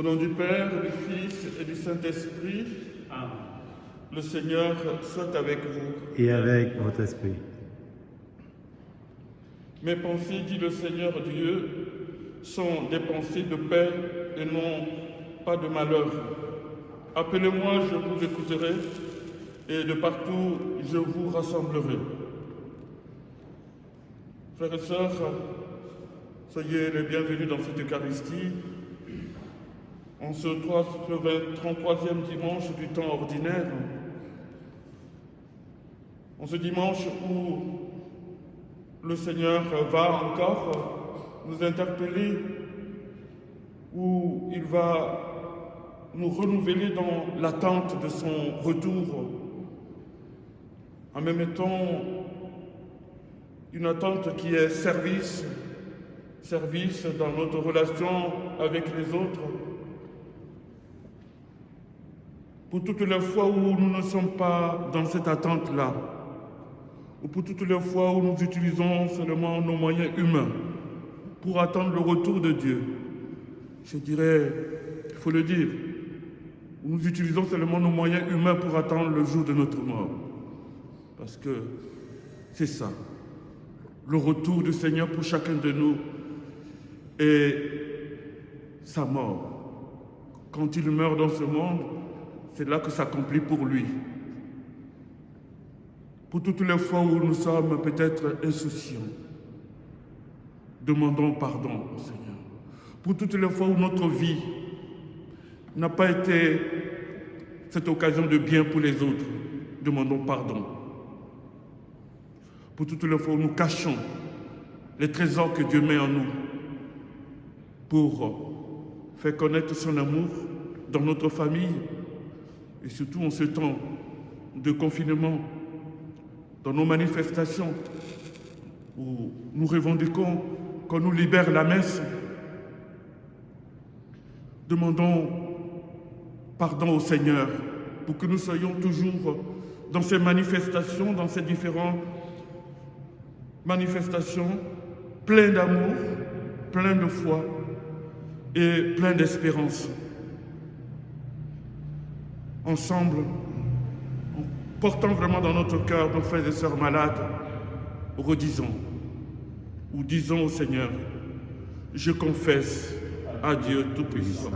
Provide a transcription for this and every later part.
nom du Père, du Fils et du Saint-Esprit, Amen. le Seigneur soit avec vous. Et avec votre esprit. Mes pensées, dit le Seigneur Dieu, sont des pensées de paix et non pas de malheur. Appelez-moi, je vous écouterai, et de partout je vous rassemblerai. Frères et sœurs, soyez les bienvenus dans cette Eucharistie, en ce 33e dimanche du temps ordinaire, en ce dimanche où le Seigneur va encore nous interpeller, où il va nous renouveler dans l'attente de son retour, en même temps une attente qui est service dans notre relation avec les autres. Pour toutes les fois où nous ne sommes pas dans cette attente-là, ou pour toutes les fois où nous utilisons seulement nos moyens humains pour attendre le retour de Dieu, je dirais, il faut le dire, nous utilisons seulement nos moyens humains pour attendre le jour de notre mort. Parce que c'est ça, le retour du Seigneur pour chacun de nous et sa mort. Quand il meurt dans ce monde, c'est là que s'accomplit pour lui. Pour toutes les fois où nous sommes peut-être insouciants, demandons pardon au Seigneur. Pour toutes les fois où notre vie n'a pas été cette occasion de bien pour les autres, demandons pardon. Pour toutes les fois où nous cachons les trésors que Dieu met en nous pour faire connaître son amour dans notre famille et surtout en ce temps de confinement, dans nos manifestations où nous revendiquons qu'on nous libère la messe. Demandons pardon au Seigneur pour que nous soyons toujours dans ces manifestations, dans ces différentes manifestations, pleins d'amour, pleins de foi et pleins d'espérance. Ensemble, en portant vraiment dans notre cœur nos frères et sœurs malades, redisons ou disons au Seigneur, je confesse à Dieu Tout-Puissant,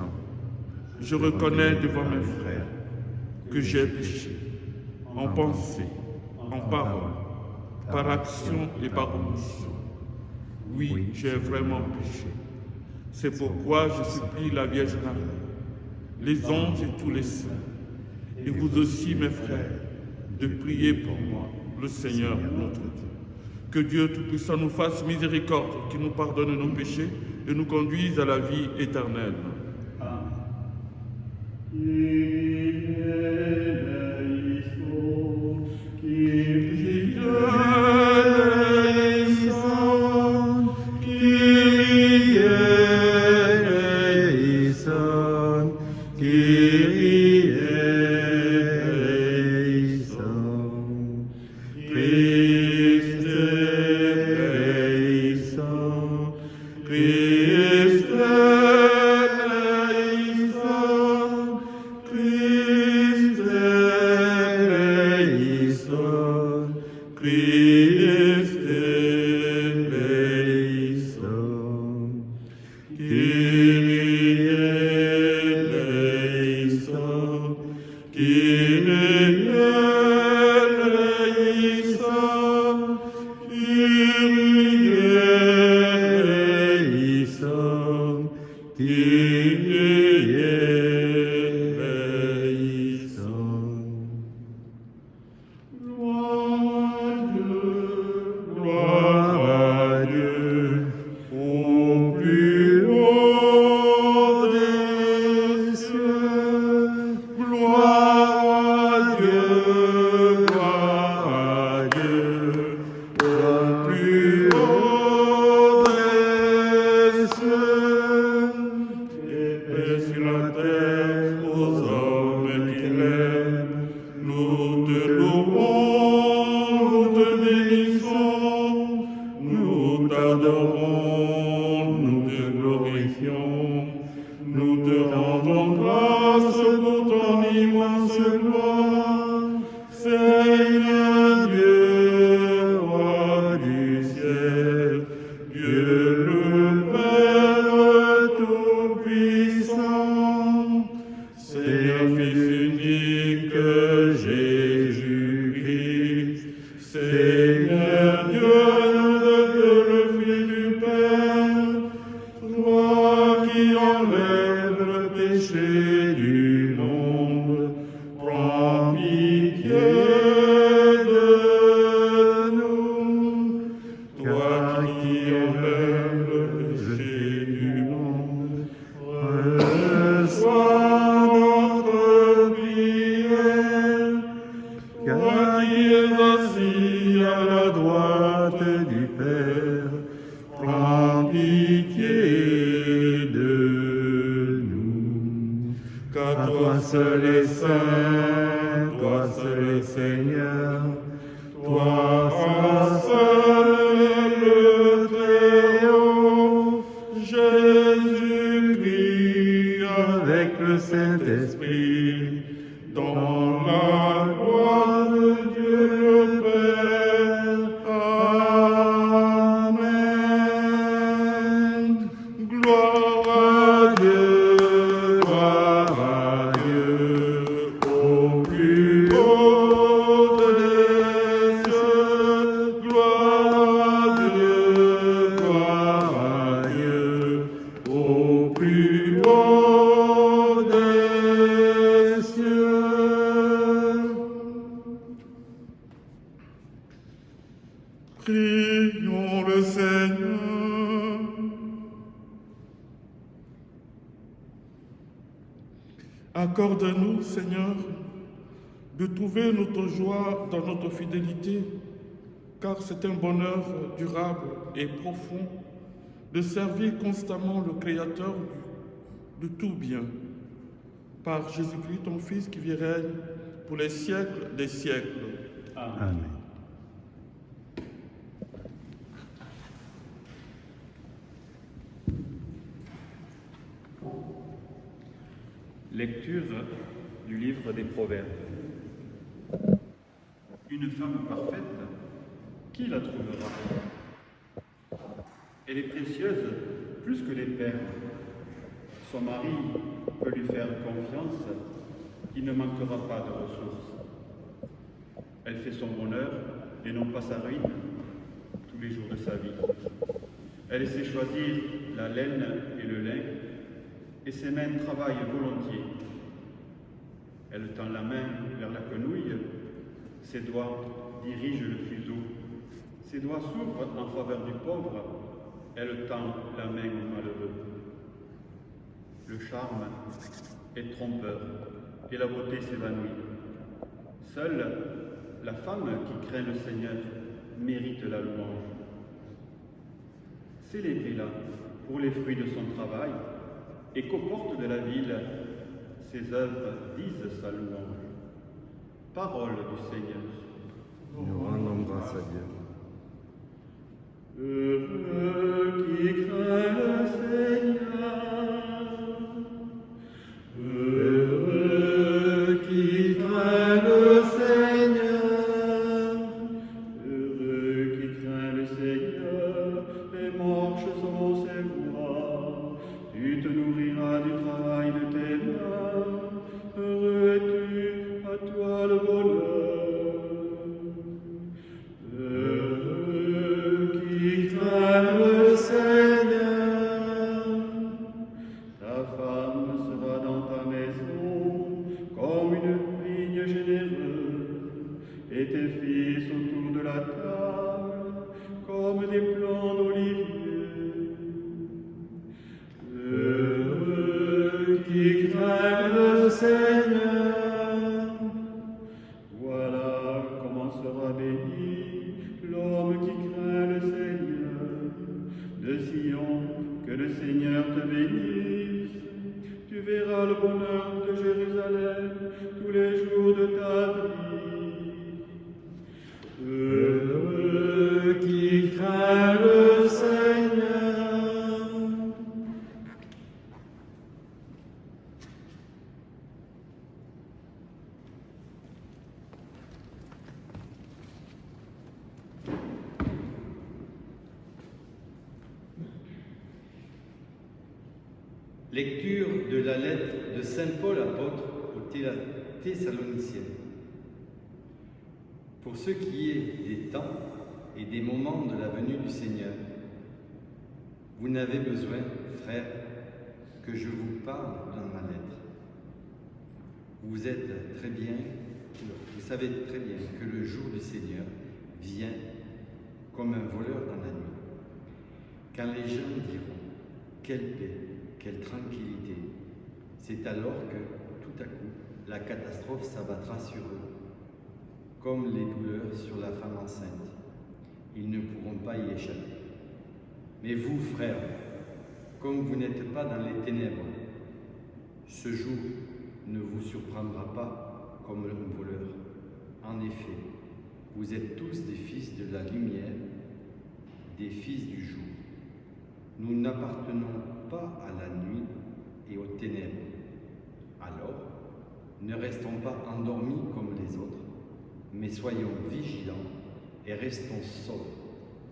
je reconnais devant mes frères que j'ai péché en pensée, en parole, par action et par omission. Oui, j'ai vraiment péché. C'est pourquoi je supplie la Vierge Marie, les anges et tous les saints, et vous aussi, mes frères, de prier pour moi, le Seigneur notre Dieu. Que Dieu Tout-Puissant nous fasse miséricorde, qu'il nous pardonne nos péchés et nous conduise à la vie éternelle. t'adorons, nous te glorifions, nous te rendons grâce pour ton immense gloire, Seigneur Dieu, roi du ciel, Dieu le Père Tout-Puissant, Seigneur Fils unique Jésus-Christ, Seigneur Dieu, le Fils du Père, toi qui enlèves le péché du monde, prends pitié de nous. Toi qui enlèves le péché du monde, reçois notre prière. Toi qui es assis à la droite du Père, prends pitié de nous. Car toi seul est saint, toi seul est Seigneur, toi seul est le Très-Haut, Jésus-Christ avec le Saint-Esprit, dans la gloire de Dieu le Père. Amen. Gloire à Dieu, au plus haut des cieux. Gloire à Dieu, au plus haut des cieux. Prions le Seigneur. Accorde-nous, Seigneur, de trouver notre joie dans notre fidélité, car c'est un bonheur durable et profond de servir constamment le Créateur de tout bien. Par Jésus-Christ, ton Fils, qui vit et règne pour les siècles des siècles. Amen. Lecture du livre des Proverbes. Une femme parfaite, qui la trouvera? Elle est précieuse plus que les perles. Son mari peut lui faire confiance, il ne manquera pas de ressources. Elle fait son bonheur et non pas sa ruine tous les jours de sa vie. Elle sait choisir la laine et le lin, et ses mains travaillent volontiers. Elle tend la main vers la quenouille, ses doigts dirigent le fuseau. Ses doigts s'ouvrent en faveur du pauvre, elle tend la main au malheureux. Le charme est trompeur et la beauté s'évanouit. Seule la femme qui craint le Seigneur mérite la louange. Célébrez-la pour les fruits de son travail, et qu'aux portes de la ville, ses œuvres disent sa louange. Parole du Seigneur. Nous rendons grâce à Dieu. Heureux qui craint le Seigneur, heureux qui craint le Seigneur, heureux qui craint le Seigneur et marche selon ses voies. Tu te nourriras du travail de tes mains, heureux es-tu, à toi le bonheur. Heureux qui craint le Seigneur, ta femme sera dans ta maison comme une vigne généreuse, et tes fils autour de la table comme des plants d'olivier. Heureux qui craint le Seigneur, voilà comment sera béni l'homme qui craint le Seigneur. De Sion, que le Seigneur te bénisse. Tu verras le bonheur de Jérusalem tous les jours de ta vie. Heureux qui craint le Seigneur. Lecture de la lettre de Saint Paul apôtre aux Thessaloniciens. Pour ce qui est des temps et des moments de la venue du Seigneur, vous n'avez besoin, frères, que je vous parle dans ma lettre. Vous savez très bien que le jour du Seigneur vient comme un voleur dans la nuit. Quand les gens diront « quelle paix, quelle tranquillité », c'est alors que, tout à coup, la catastrophe s'abattra sur eux, comme les douleurs sur la femme enceinte. Ils ne pourront pas y échapper. Mais vous, frères, comme vous n'êtes pas dans les ténèbres, ce jour ne vous surprendra pas comme un voleur. En effet, vous êtes tous des fils de la lumière, des fils du jour. Nous n'appartenons pas à la nuit et aux ténèbres. Alors, ne restons pas endormis comme les autres, mais soyons vigilants et restons sobres.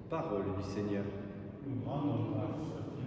Parole du Seigneur. Nous rendons grâce à Dieu.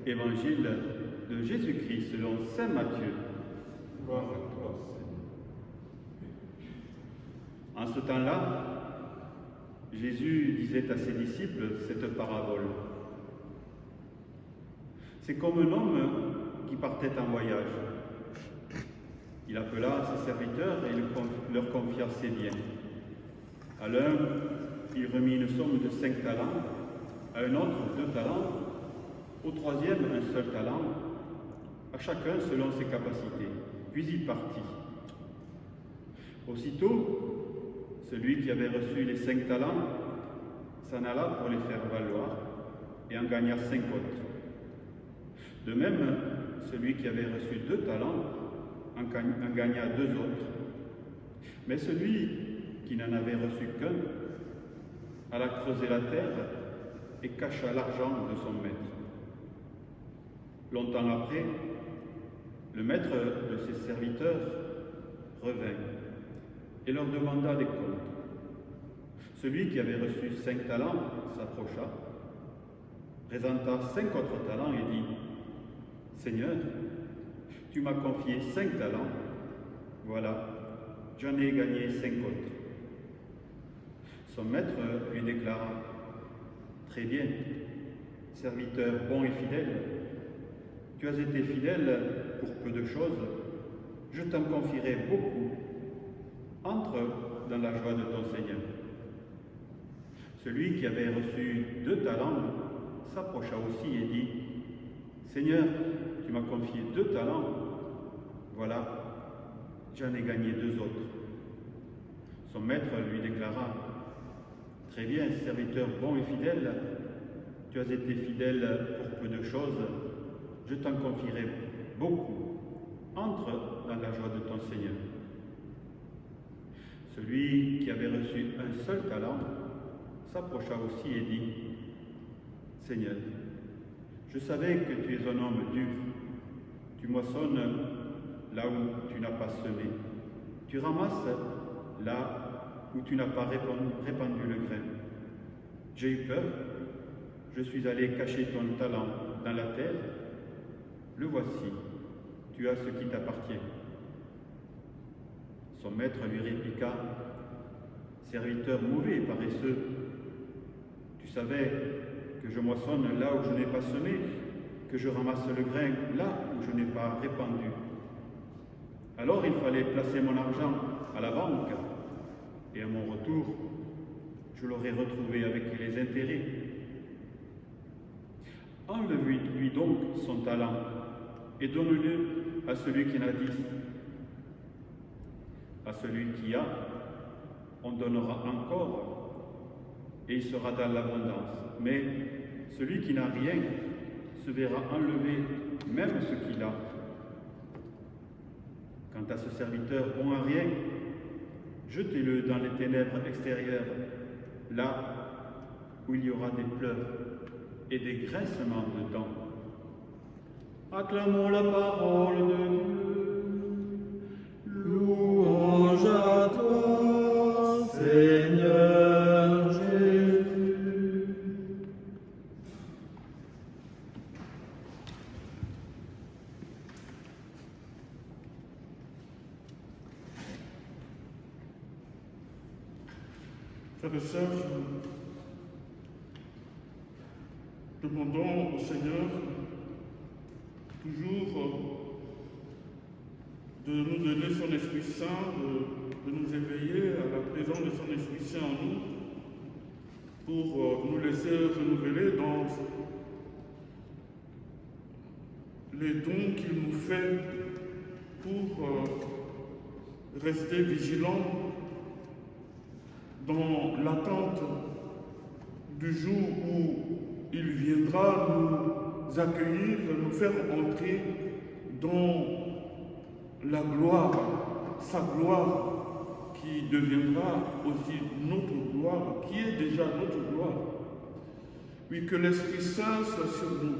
Évangile de Jésus-Christ selon Saint Matthieu. Gloire à toi, Seigneur. En ce temps-là, Jésus disait à ses disciples cette parabole. C'est comme un homme qui partait en voyage. Il appela ses serviteurs et leur confia ses biens. À l'un, il remit une somme de 5 talents, à un autre 2 talents, au troisième un seul talent, à chacun selon ses capacités. Puis il partit. Aussitôt, celui qui avait reçu les 5 talents s'en alla pour les faire valoir et en gagna 5 autres. De même, celui qui avait reçu 2 talents en gagna 2 autres. Mais celui qui n'en avait reçu qu'un alla creuser la terre et cacha l'argent de son maître. Longtemps après, le maître de ses serviteurs revint et leur demanda des comptes. Celui qui avait reçu 5 talents s'approcha, présenta 5 autres talents et dit « Seigneur, tu m'as confié 5 talents, voilà, j'en ai gagné 5 autres. » Son maître lui déclara « Très bien, serviteur bon et fidèle, tu as été fidèle pour peu de choses, je t'en confierai beaucoup. Entre dans la joie de ton Seigneur. » Celui qui avait reçu 2 talents s'approcha aussi et dit « Seigneur, tu m'as confié 2 talents, voilà, j'en ai gagné 2 autres. » Son maître lui déclara « Très bien, serviteur bon et fidèle, tu as été fidèle pour peu de choses, je t'en confierai beaucoup. Entre dans la joie de ton Seigneur. » Celui qui avait reçu un seul talent s'approcha aussi et dit « Seigneur, je savais que tu es un homme dur. Tu moissonnes là où tu n'as pas semé. Tu ramasses là où tu n'as pas répandu le grain. J'ai eu peur, je suis allé cacher ton talent dans la terre. Le voici, tu as ce qui t'appartient. Son maître lui répliqua, serviteur mauvais et paresseux, tu savais que je moissonne là où je n'ai pas semé, que je ramasse le grain là où je n'ai pas répandu. Alors il fallait placer mon argent à la banque, et à mon retour, je l'aurais retrouvé avec les intérêts. Enlève-lui donc son talent et donne-le à celui qui en a 10. À celui qui a, on donnera encore, et il sera dans l'abondance. Mais celui qui n'a rien se verra enlever même ce qu'il a. Quant à ce serviteur bon à rien, jetez-le dans les ténèbres extérieures, là où il y aura des pleurs et des grincements de dents. Acclamons la parole de Dieu. Louange à toi, Seigneur Jésus. Frères et sœurs, demandons au Seigneur toujours de nous donner son Esprit Saint, de nous éveiller à la présence de son Esprit Saint en nous, pour nous laisser renouveler dans les dons qu'il nous fait pour rester vigilants dans l'attente du jour où il viendra nous accueillir, nous faire entrer dans la gloire, sa gloire qui deviendra aussi notre gloire, qui est déjà notre gloire. Oui, que l'Esprit Saint soit sur nous.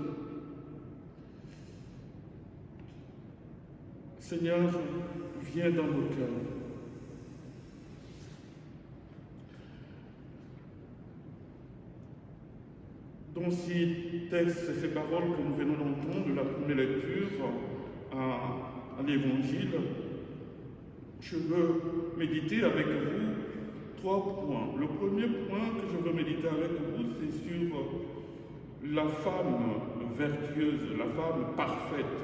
Seigneur, viens dans nos cœurs. Dans ces textes et ces paroles que nous venons d'entendre de la première lecture à l'Évangile, je veux méditer avec vous 3 points. Le premier point que je veux méditer avec vous, c'est sur la femme vertueuse, la femme parfaite,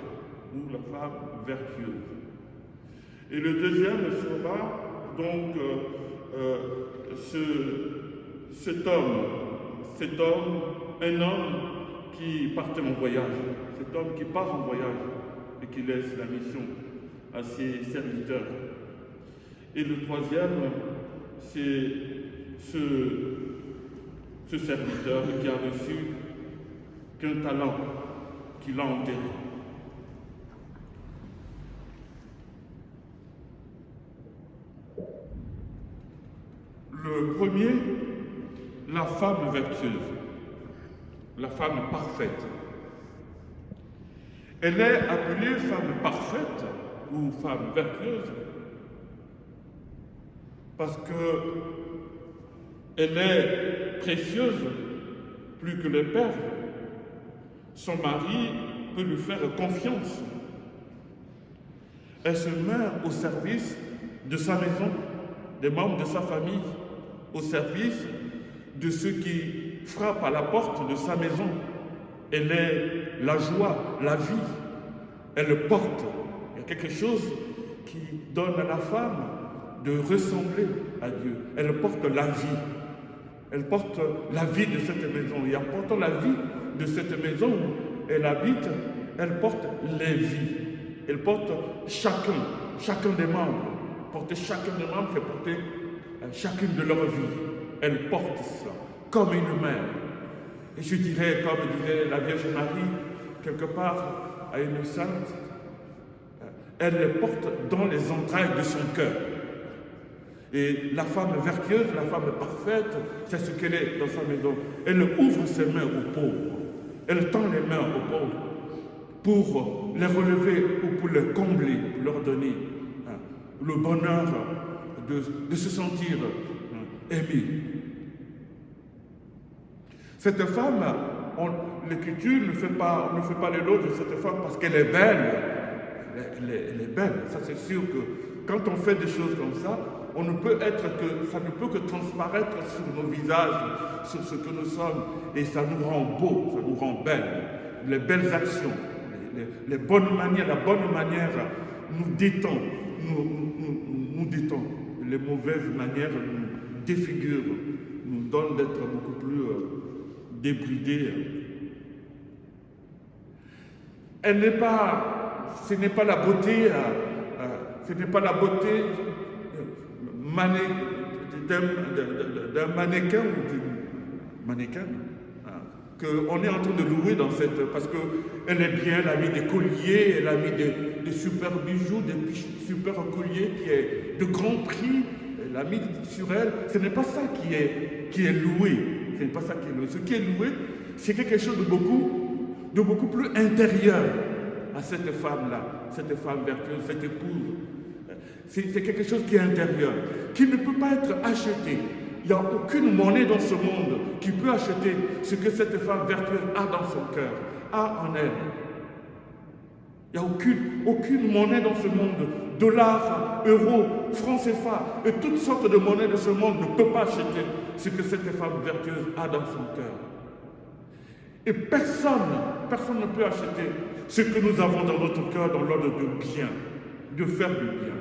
ou la femme vertueuse. Et le deuxième sera donc cet homme, un homme qui partait en voyage, cet homme qui part en voyage et qui laisse la mission à ses serviteurs. Et le troisième, c'est ce serviteur qui a reçu qu'un talent qu'il a enterré. Le premier, la femme vertueuse, la femme parfaite. Elle est appelée femme parfaite ou femme vertueuse parce qu'elle est précieuse plus que les perles. Son mari peut lui faire confiance. Elle se met au service de sa maison, des membres de sa famille, au service de ceux qui frappent à la porte de sa maison. Elle est la joie, la vie. Elle porte. Il y a quelque chose qui donne à la femme de ressembler à Dieu. Elle porte la vie. Elle porte la vie de cette maison. Et en portant la vie de cette maison où elle habite, elle porte les vies. Elle porte chacun des membres. Porter chacun des membres fait porter chacune de leur vie. Elle porte cela comme une mère. Et je dirais, comme disait la Vierge Marie, quelque part à une sainte, elle les porte dans les entrailles de son cœur. Et la femme vertueuse, la femme parfaite, c'est ce qu'elle est dans sa maison. Elle ouvre ses mains aux pauvres. Elle tend les mains aux pauvres pour les relever ou pour les combler, pour leur donner le bonheur de se sentir aimé. Cette femme, l'Écriture ne fait pas l'éloge de cette femme parce qu'elle est belle. Elle est belle. Ça, c'est sûr que quand on fait des choses comme ça, ça ne peut que transparaître sur nos visages, sur ce que nous sommes. Et ça nous rend beaux, ça nous rend belles. Les belles actions, les bonnes manières, la bonne manière nous détend, nous détend. Les mauvaises manières nous défigurent, nous donnent d'être beaucoup plus débridés. Ce n'est pas la beauté, d'un mannequin ou d'une mannequin qu'on est en train de louer dans parce qu'elle est bien, elle a mis des colliers, elle a mis des super bijoux, des super colliers qui est de grand prix, elle a mis sur elle. Ce n'est pas ça qui est loué. Ce n'est pas ça qui est loué. Ce qui est loué, c'est quelque chose de beaucoup plus intérieur à cette femme-là, cette femme vertueuse, cette épouse. C'est quelque chose qui est intérieur, qui ne peut pas être acheté. Il n'y a aucune monnaie dans ce monde qui peut acheter ce que cette femme vertueuse a dans son cœur, a en elle. Il n'y a aucune monnaie dans ce monde, dollars, euros, francs CFA, et toutes sortes de monnaies de ce monde ne peut pas acheter ce que cette femme vertueuse a dans son cœur. Et personne ne peut acheter ce que nous avons dans notre cœur dans l'ordre de bien, de faire du bien.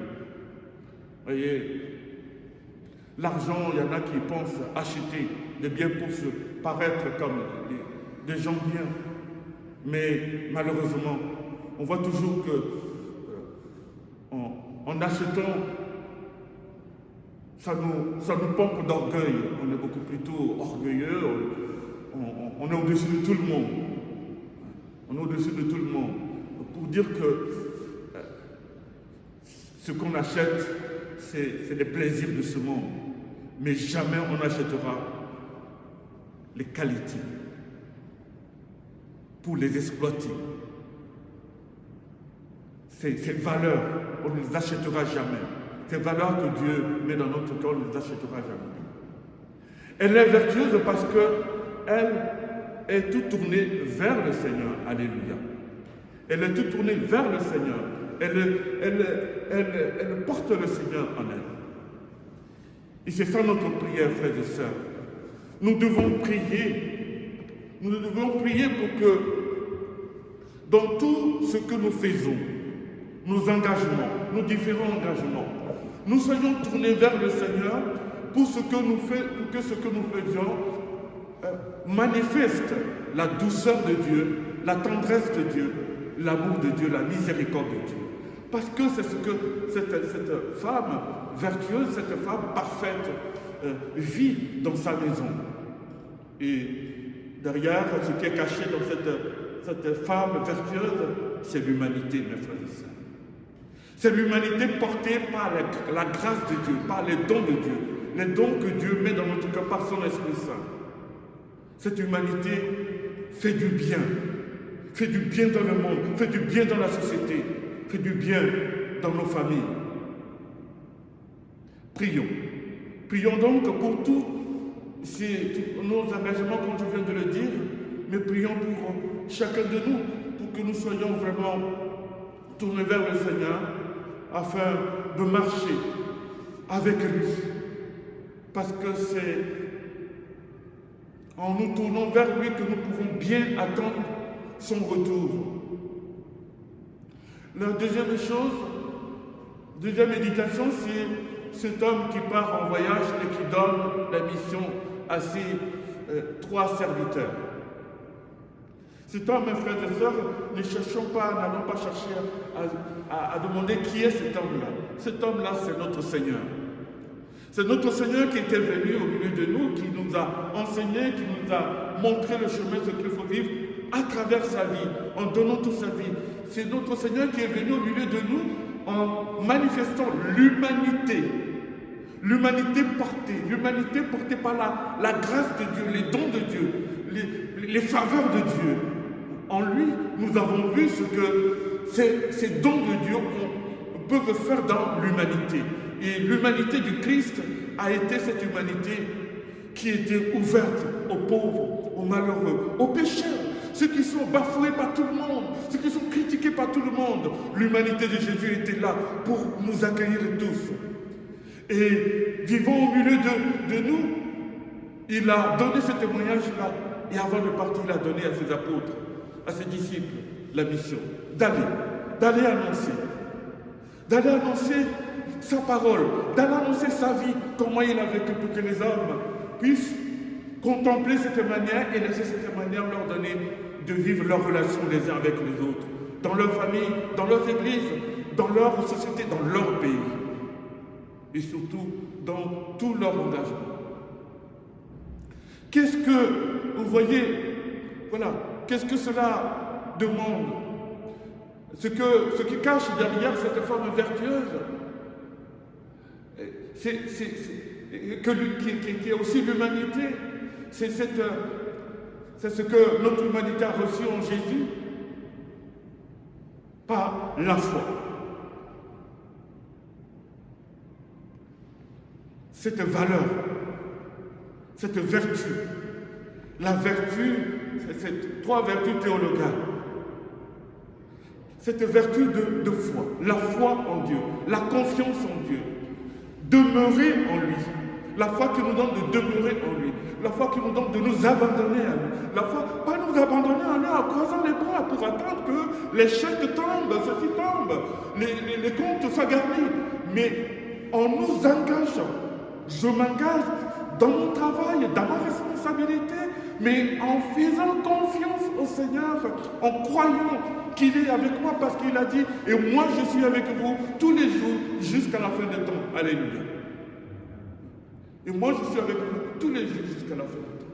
Vous voyez, l'argent, il y en a qui pensent acheter des biens pour se paraître comme des gens bien. Mais malheureusement, on voit toujours que en achetant, ça nous pompe d'orgueil. On est beaucoup plutôt orgueilleux, on est au-dessus de tout le monde. On est au-dessus de tout le monde. Pour dire que ce qu'on achète, c'est les plaisirs de ce monde. Mais jamais on n'achètera les qualités pour les exploiter. Ces valeurs, on ne les achètera jamais. Ces valeurs que Dieu met dans notre cœur, on ne les achètera jamais. Elle est vertueuse parce qu'elle est toute tournée vers le Seigneur. Alléluia. Elle est toute tournée vers le Seigneur. Elle porte le Seigneur en elle. Et c'est ça notre prière, frères et sœurs. Nous devons prier. Nous devons prier pour que dans tout ce que nous faisons, nos engagements, nos différents engagements, nous soyons tournés vers le Seigneur pour que ce que nous faisons manifeste la douceur de Dieu, la tendresse de Dieu, l'amour de Dieu, la miséricorde de Dieu. Parce que c'est ce que cette femme vertueuse, cette femme parfaite vit dans sa maison. Et derrière, ce qui est caché dans cette femme vertueuse, c'est l'humanité, mes frères et sœurs. C'est l'humanité portée par la grâce de Dieu, par les dons de Dieu, les dons que Dieu met dans notre cœur par son Esprit Saint. Cette humanité fait du bien dans le monde, fait du bien dans la société, fait du bien dans nos familles. Prions. Prions donc pour tous nos engagements, comme je viens de le dire, mais prions pour chacun de nous, pour que nous soyons vraiment tournés vers le Seigneur, afin de marcher avec lui. Parce que c'est en nous tournant vers lui que nous pouvons bien attendre son retour. La deuxième chose, deuxième méditation, c'est cet homme qui part en voyage et qui donne la mission à ses 3 serviteurs. Cet homme, mes frères et sœurs, n'allons pas chercher à demander qui est cet homme-là. Cet homme-là, c'est notre Seigneur. C'est notre Seigneur qui était venu au milieu de nous, qui nous a enseigné, qui nous a montré le chemin, ce qu'il faut vivre à travers sa vie, en donnant toute sa vie. C'est notre Seigneur qui est venu au milieu de nous en manifestant l'humanité. L'humanité portée par la grâce de Dieu, les dons de Dieu, les faveurs de Dieu. En lui, nous avons vu ce que ces dons de Dieu peuvent faire dans l'humanité. Et l'humanité du Christ a été cette humanité qui était ouverte aux pauvres, aux malheureux, aux pécheurs, ceux qui sont bafoués par tout le monde, ceux qui sont critiqués par tout le monde. L'humanité de Jésus était là pour nous accueillir tous. Et vivant au milieu de nous, il a donné ce témoignage-là. Et avant de partir, il a donné à ses apôtres, à ses disciples, la mission d'aller annoncer sa parole, d'aller annoncer sa vie, comment il a vécu pour que les hommes puissent contempler cette manière et laisser cette manière leur donner de vivre leurs relations les uns avec les autres, dans leur famille, dans leurs églises, dans leur société, dans leur pays, et surtout dans tout leur engagement. Qu'est-ce que, vous voyez, voilà, qu'est-ce que cela demande? Ce qui cache derrière cette femme vertueuse, qui est aussi l'humanité, c'est ce que notre humanité a reçu en Jésus par la foi. Cette valeur, cette vertu, la vertu, c'est trois vertus théologales. Cette vertu de foi, la foi en Dieu, la confiance en Dieu, demeurer en lui, la foi qui nous donne de demeurer en lui, la foi qui nous donne de nous abandonner à lui, la foi, pas nous abandonner à lui en croisant les bras pour attendre que les chèques tombent, ceci tombe, les comptes soient garnis, mais en nous engageant, je m'engage dans mon travail, dans ma responsabilité, mais en faisant confiance au Seigneur, en croyant qu'il est avec moi parce qu'il a dit « Et moi je suis avec vous tous les jours jusqu'à la fin des temps. » Alléluia. Et moi je suis avec vous tous les jours jusqu'à la fin des temps.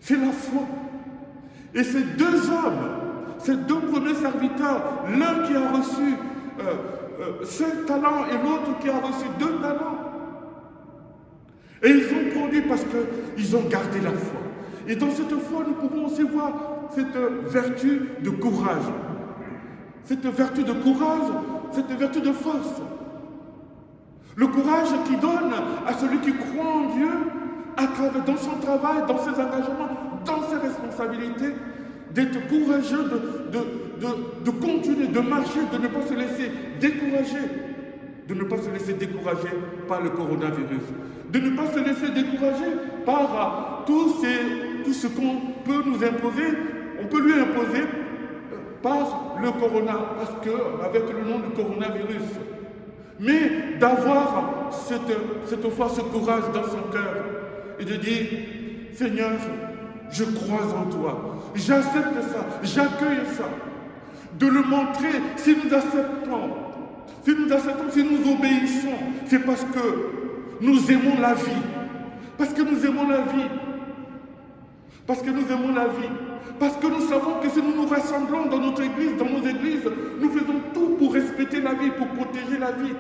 C'est la foi. Et ces deux hommes, ces deux premiers serviteurs, l'un qui a reçu 5 talents et l'autre qui a reçu 2 talents, et ils ont produit parce qu'ils ont gardé la foi. Et dans cette foi, nous pouvons aussi voir cette vertu de courage. Cette vertu de courage, cette vertu de force. Le courage qui donne à celui qui croit en Dieu, dans son travail, dans ses engagements, dans ses responsabilités, d'être courageux, de continuer, de marcher, de ne pas se laisser décourager. De ne pas se laisser décourager par le coronavirus. De ne pas se laisser décourager par tout ce qu'on peut nous imposer, on peut lui imposer par le corona, parce avec le nom du coronavirus. Mais d'avoir cette foi, ce courage dans son cœur et de dire, Seigneur, je crois en toi, j'accepte ça, j'accueille ça. De le montrer, si nous acceptons, si nous obéissons, c'est parce que nous aimons la vie. Parce que nous aimons la vie. Parce que nous aimons la vie. Parce que nous savons que si nous nous rassemblons dans notre église, dans nos églises, nous faisons tout pour respecter la vie, pour protéger la vie.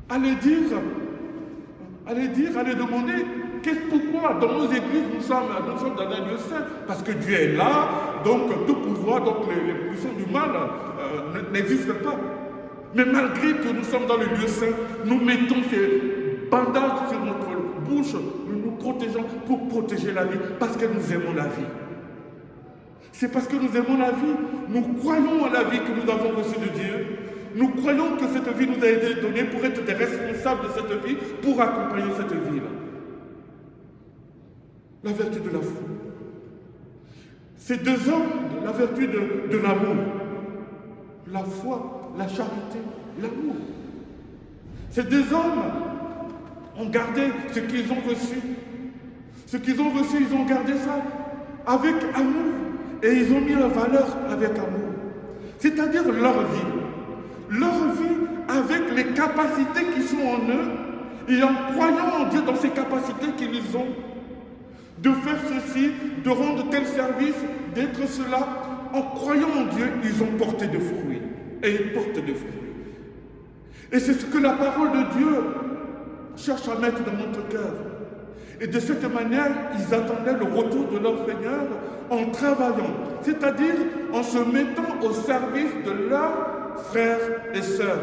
Allez demander, pourquoi dans nos églises nous sommes dans un lieu saint? Parce que Dieu est là, donc tout pouvoir, donc les puissants du mal n'existent pas. Mais malgré que nous sommes dans le lieu saint, nous mettons ces bandages sur notre bouche, nous nous protégeons pour protéger la vie, parce que nous aimons la vie. C'est parce que nous aimons la vie, nous croyons à la vie que nous avons reçue de Dieu. Nous croyons que cette vie nous a été donnée pour être des responsables de cette vie, pour accompagner cette vie-là. La vertu de la foi. Ces deux hommes, la vertu de l'amour. La foi, la charité, l'amour. Ces deux hommes ont gardé ce qu'ils ont reçu. Ce qu'ils ont reçu, ils ont gardé ça avec amour. Et ils ont mis en valeur avec amour. C'est-à-dire leur vie. Leur vie avec les capacités qui sont en eux et en croyant en Dieu dans ces capacités qu'ils ont. De faire ceci, de rendre tel service, d'être cela. En croyant en Dieu, ils ont porté des fruits. Et ils portent des fruits. Et c'est ce que la parole de Dieu cherche à mettre dans notre cœur. Et de cette manière, ils attendaient le retour de leur Seigneur en travaillant. C'est-à-dire en se mettant au service de leurs frères et sœurs.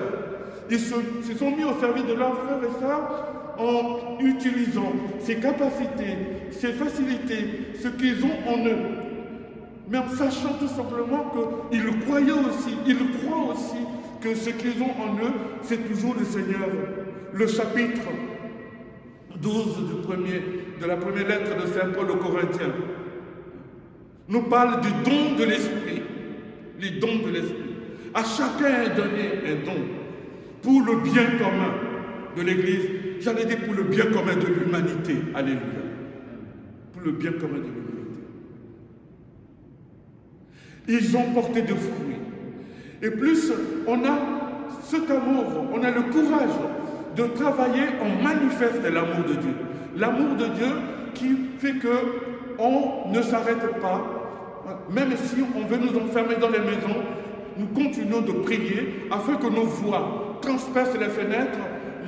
Ils se sont mis au service de leurs frères et sœurs en utilisant ces capacités, ces facilités, ce qu'ils ont en eux, mais en sachant tout simplement qu'ils croyaient aussi, ils croient aussi que ce qu'ils ont en eux, c'est toujours le Seigneur. Le chapitre 12 de la première lettre de Saint Paul aux Corinthiens nous parle du don de l'Esprit. Les dons de l'Esprit. À chacun est donné un don pour le bien commun de l'Église. J'allais dire pour le bien commun de l'humanité. Alléluia. Pour le bien commun de l'humanité. Ils ont porté de fruits. Et plus on a cet amour, on a le courage de travailler, on manifeste l'amour de Dieu. L'amour de Dieu qui fait qu'on ne s'arrête pas. Même si on veut nous enfermer dans les maisons, nous continuons de prier afin que nos voix transpercent les fenêtres,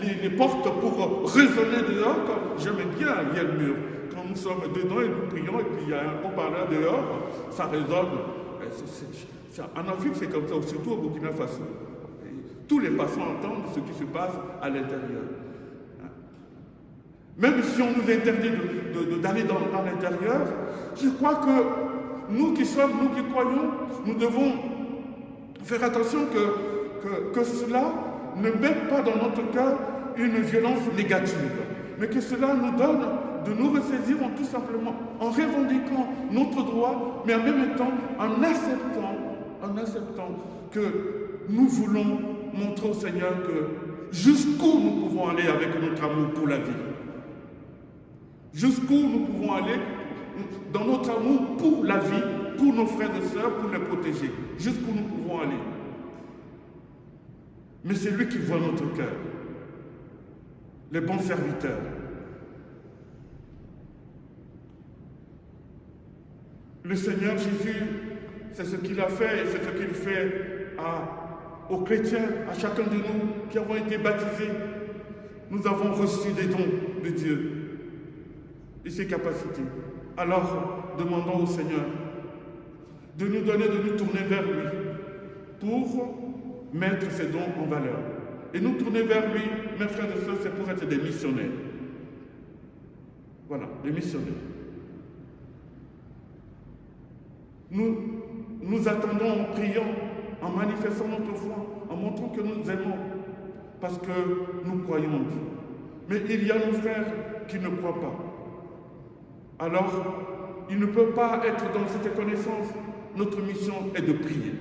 les portes pour résonner dehors. J'aime bien, il y a le mur. Quand nous sommes dedans et nous prions, et puis il y a un haut-parleur dehors, ça résonne. En Afrique, c'est comme ça, surtout au Burkina Faso. Tous les passants entendent ce qui se passe à l'intérieur. Même si on nous interdit d'aller dans l'intérieur, je crois que nous qui croyons, nous devons faire attention que cela ne mette pas dans notre cœur une violence négative, mais que cela nous donne de nous ressaisir tout simplement en revendiquant notre droit, mais en même temps en acceptant que nous voulons montrer au Seigneur que jusqu'où nous pouvons aller avec notre amour pour la vie. Jusqu'où nous pouvons aller dans notre amour pour la vie, pour nos frères et sœurs, pour les protéger. Jusqu'où nous pouvons aller. Mais c'est lui qui voit notre cœur. Les bons serviteurs. Le Seigneur Jésus, c'est ce qu'il a fait et c'est ce qu'il fait aux chrétiens, à chacun de nous qui avons été baptisés. Nous avons reçu des dons de Dieu et ses capacités. Alors, demandons au Seigneur de nous donner, de nous tourner vers lui pour mettre ces dons en valeur. Et nous tourner vers lui, mes frères et sœurs, c'est pour être des missionnaires. Voilà, des missionnaires. Nous attendons en priant, en manifestant notre foi, en montrant que nous aimons, parce que nous croyons en Dieu. Mais il y a nos frères qui ne croient pas. Alors, ils ne peuvent pas être dans cette connaissance. Notre mission est de prier.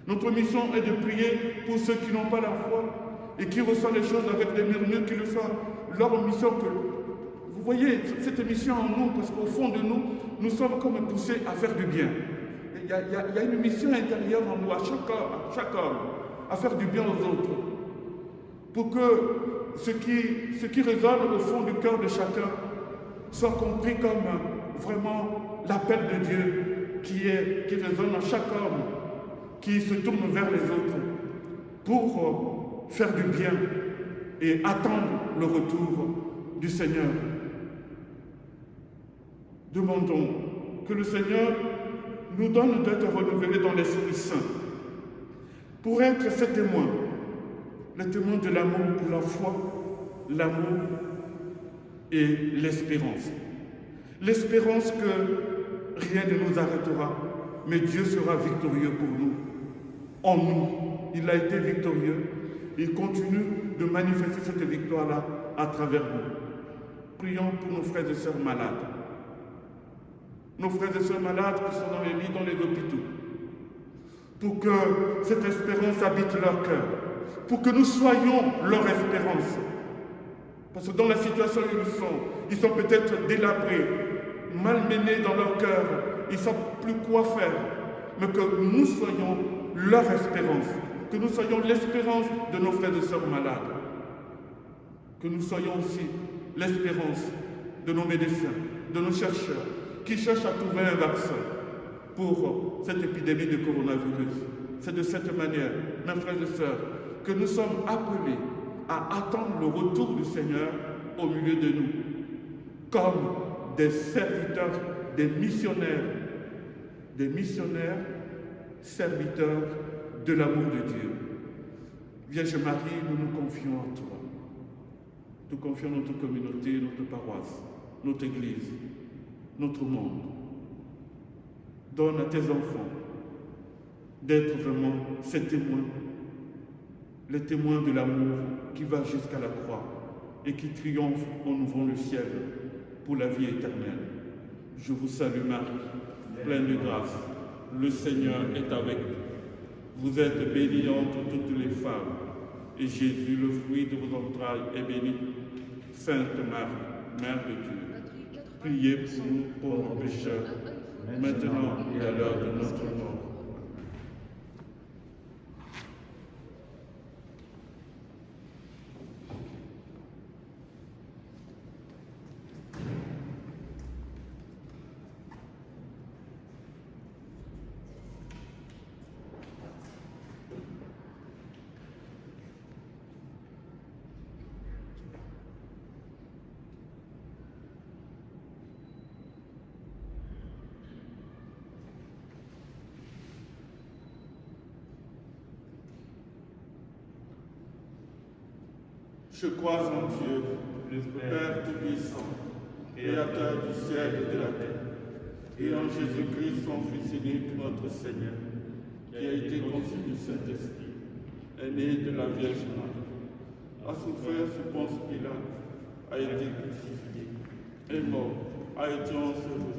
Notre mission est de prier pour ceux qui n'ont pas la foi et qui ressentent les choses avec des murmures qui le font. Leur mission que... Vous voyez, cette mission en nous, parce qu'au fond de nous, nous sommes comme poussés à faire du bien. Il y a une mission intérieure en nous, à chaque homme, à faire du bien aux autres. Pour que ce qui résonne au fond du cœur de chacun soit compris comme vraiment l'appel de Dieu qui résonne à chaque homme, qui se tourne vers les autres pour faire du bien et attendre le retour du Seigneur. Demandons que le Seigneur nous donne d'être renouvelés dans l'Esprit Saint pour être ses témoins, les témoins de l'amour pour la foi, l'amour et l'espérance. L'espérance que rien ne nous arrêtera, mais Dieu sera victorieux pour nous. En nous, il a été victorieux. Il continue de manifester cette victoire-là à travers nous. Prions pour nos frères et sœurs malades. Nos frères et sœurs malades qui sont dans les lits, dans les hôpitaux. Pour que cette espérance habite leur cœur. Pour que nous soyons leur espérance. Parce que dans la situation où ils sont peut-être délabrés, malmenés dans leur cœur, ils ne savent plus quoi faire. Mais que nous soyons leur espérance. Que nous soyons l'espérance de nos frères et sœurs malades. Que nous soyons aussi l'espérance de nos médecins, de nos chercheurs, qui cherchent à trouver un vaccin pour cette épidémie de coronavirus. C'est de cette manière, mes frères et sœurs, que nous sommes appelés à attendre le retour du Seigneur au milieu de nous, comme des serviteurs, des missionnaires, serviteurs de l'amour de Dieu. Vierge Marie, nous nous confions en toi. te confions notre communauté, notre paroisse, notre Église, notre monde. Donne à tes enfants d'être vraiment ces témoins, les témoins de l'amour qui va jusqu'à la croix et qui triomphe en ouvrant le ciel pour la vie éternelle. Je vous salue Marie, pleine de grâce. Le Seigneur est avec vous. Vous êtes bénie entre toutes les femmes, et Jésus, le fruit de vos entrailles, est béni. Sainte Marie, Mère de Dieu, priez pour nous pauvres pécheurs, maintenant et à l'heure de notre mort. Je crois en Dieu, le Père Tout-Puissant, Créateur du ciel et de la terre, et en Jésus-Christ, son Fils unique, notre Seigneur, qui a été conçu du Saint-Esprit, est né de la Vierge Marie, a souffert sous Ponce Pilate, a été crucifié, est mort, a été enseveli,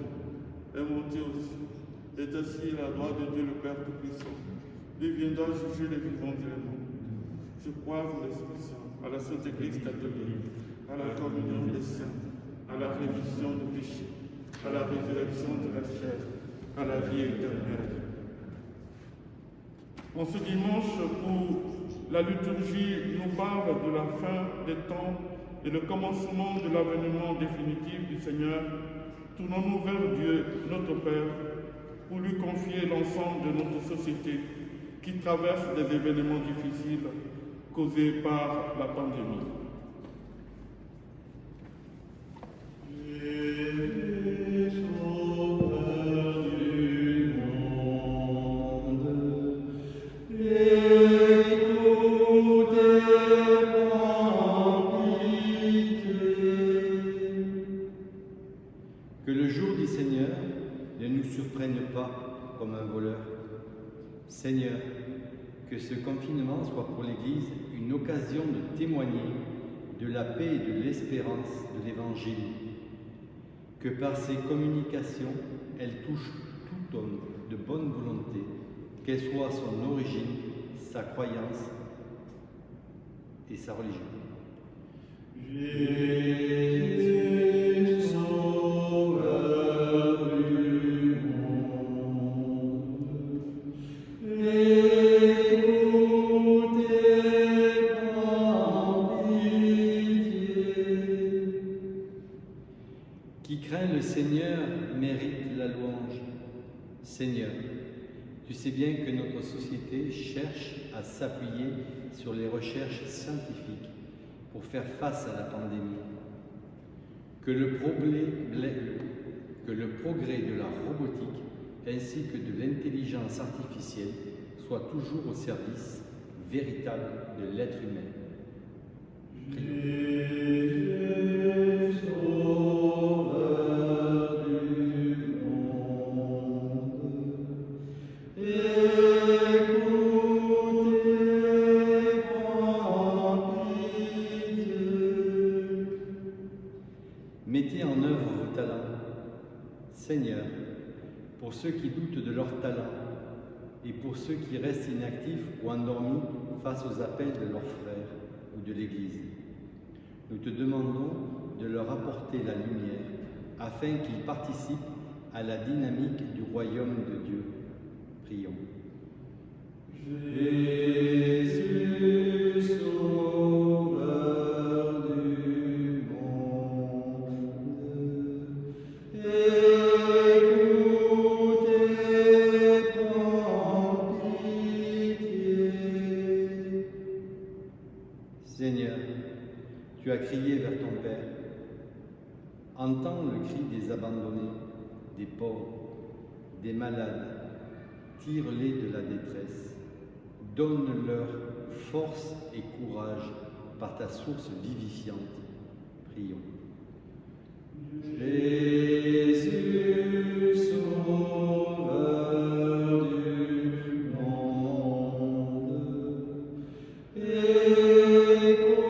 est monté au ciel, est assis à la droite de Dieu le Père Tout-Puissant. Il viendra juger les vivants et les morts. Je crois en l'Esprit Saint, à la Sainte Église catholique, à la communion des saints, à la rémission des péchés, à la résurrection de la chair, à la vie éternelle. En ce dimanche, où la liturgie nous parle de la fin des temps et le commencement de l'avènement définitif du Seigneur, tournons-nous vers Dieu, notre Père, pour lui confier l'ensemble de notre société qui traverse des événements difficiles causés par la pandémie. Que le jour du Seigneur ne nous surprenne pas comme un voleur. Seigneur, que ce confinement soit pour l'Église une occasion de témoigner de la paix et de l'espérance de l'Évangile. Que par ces communications, elle touche tout homme de bonne volonté, quelle soit son origine, sa croyance et sa religion. Jésus, Sauveur du monde, écoutez par pitié. Qui craint le Seigneur mérite la louange. Seigneur, tu sais bien que notre société cherche à s'appuyer sur les recherches scientifiques pour faire face à la pandémie. Que le progrès de la robotique ainsi que de l'intelligence artificielle soit toujours au service véritable de l'être humain. Jésus, Sauveur du monde, écoutez par pitié. Mettez en œuvre vos talents. Seigneur, pour ceux qui doutent de leurs talents et pour ceux qui restent inactifs ou endormis face aux appels de leurs frères ou de l'Église, nous te demandons de leur apporter la lumière afin qu'ils participent à la dynamique du royaume de Dieu. Prions. Jésus, Sauveur du monde, écoutez par pitié. Seigneur, tu as crié vers ton Père. Entends le cri des abandonnés, des pauvres, des malades. Tire-les de la détresse. Donne-leur force et courage par ta source vivifiante. Prions. Jésus, Sauveur du monde, écoute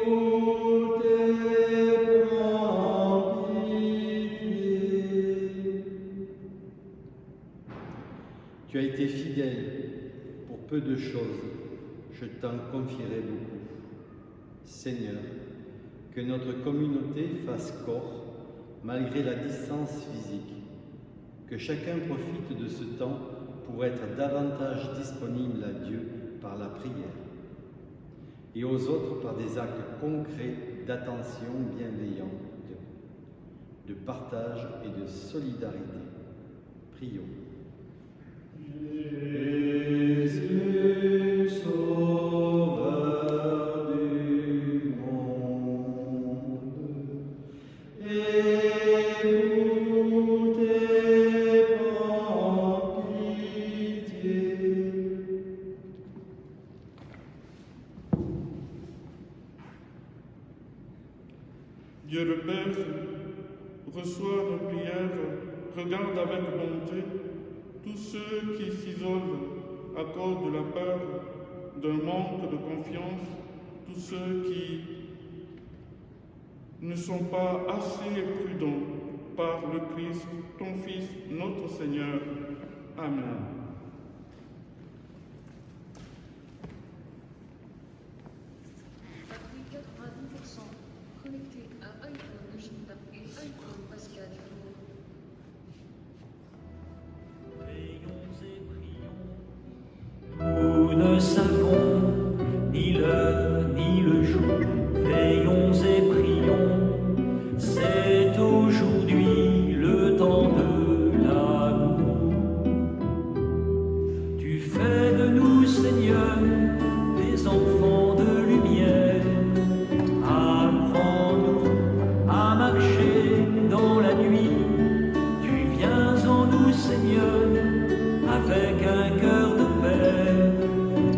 et prends pitié. Tu as été fidèle pour peu de choses, je t'en confierai beaucoup. Seigneur, que notre communauté fasse corps malgré la distance physique, que chacun profite de ce temps pour être davantage disponible à Dieu par la prière et aux autres par des actes concrets d'attention bienveillante, de partage et de solidarité. Prions. Jésus, Sauveur du monde, écoute et prends pitié. Dieu le Père, reçois nos prières, regarde avec bonté tous ceux qui s'isolent à cause de la peur, d'un manque de confiance, tous ceux qui ne sont pas assez prudents par le Christ, ton Fils, notre Seigneur. Amen. Batterie 90%. Connecté à iPhone de Gilda et iPhone Pascal. Veillons et prions. Nous ne savons ni l'heure ni le jour. Veillons et prions. C'est aujourd'hui le temps de l'amour. Tu fais de nous, Seigneur, des enfants de lumière. Apprends-nous à marcher dans la nuit. Tu viens en nous, Seigneur, avec un cœur de paix.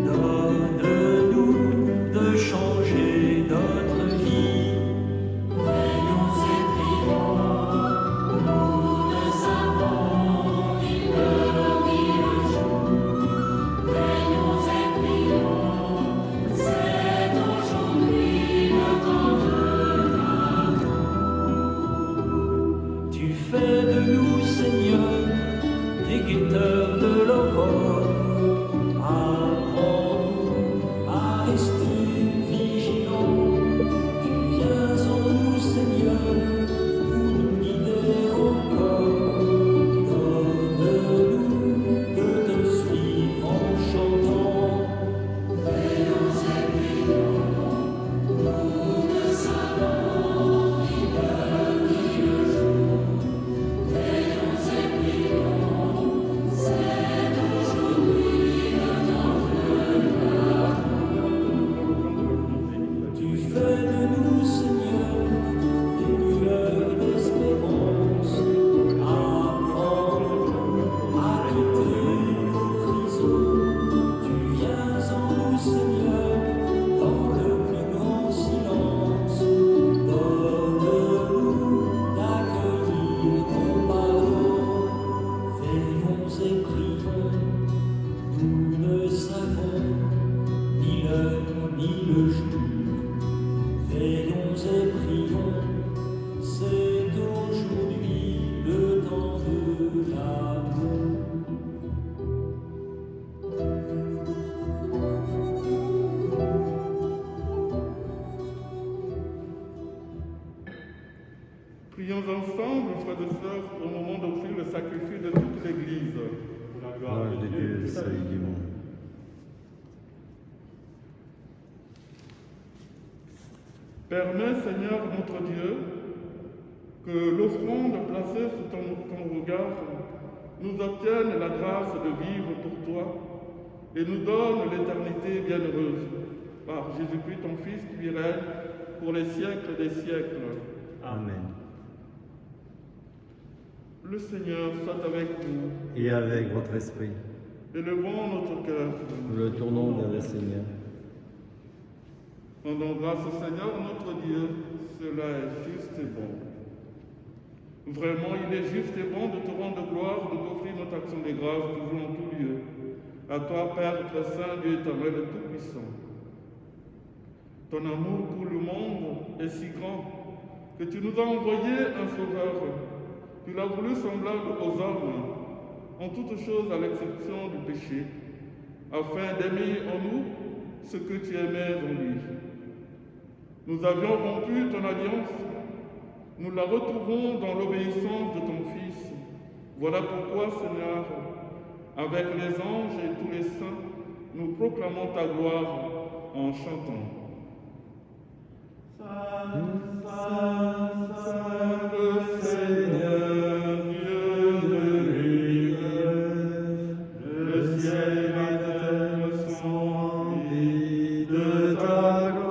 Donne-nous de changer notre vie. Veillons et prions, nous ne savons ni l'heure ni le jour. Veillons et prions, c'est aujourd'hui le temps de l'amour. Tu fais de nous, Seigneur, des guetteurs de l'aurore. Apprends-nous à rester vigilants. Tu viens en nous, Seigneur, pour nous guider encore. Donne-nous de te suivre en chantant. Veillons et prions, nous ne savons ni l'heure ni le jour. Veillons et prions, c'est aujourd'hui le temps de l'amour. Tu fais de nous, Seigneur, des lueurs d'espérance. Apprends-nous à quitter nos prisons. Tu viens en nous, Seigneur, dans le plus grand silence. Donne-nous d'accueillir ton pardon. Veillons et prions, nous ne savons ni l'heure ni le jour. Veillons et prions, c'est aujourd'hui le temps de l'amour. Prions ensemble, frères et sœurs, au moment d'offrir le sacrifice de toute l'Église. Gloire de Dieu, le salut du monde. Permets, Seigneur notre Dieu, que l'offrande placée sous ton regard nous obtienne la grâce de vivre pour toi et nous donne l'éternité bienheureuse. Par Jésus-Christ, ton Fils, qui règne pour les siècles des siècles. Amen. Le Seigneur soit avec vous. Et avec votre esprit, Élevons notre cœur. nous le tournons vers le Seigneur. Rendons grâce au Seigneur notre Dieu, cela est juste et bon. Vraiment, il est juste et bon de te rendre gloire, de t'offrir notre action de grâce toujours en tout lieu. À toi, Père, très saint, Dieu éternel et tout-puissant. Ton amour pour le monde est si grand que tu nous as envoyé un sauveur. Tu l'as voulu semblable aux hommes, en toutes choses à l'exception du péché, afin d'aimer en nous ce que tu aimais en lui. Nous avions rompu ton alliance, nous la retrouvons dans l'obéissance de ton Fils. Voilà pourquoi, Seigneur, avec les anges et tous les saints, nous proclamons ta gloire en chantant. Saint, Saint, Saint, le Seigneur, Dieu de l'univers, le ciel et la terre sont remplis de ta gloire.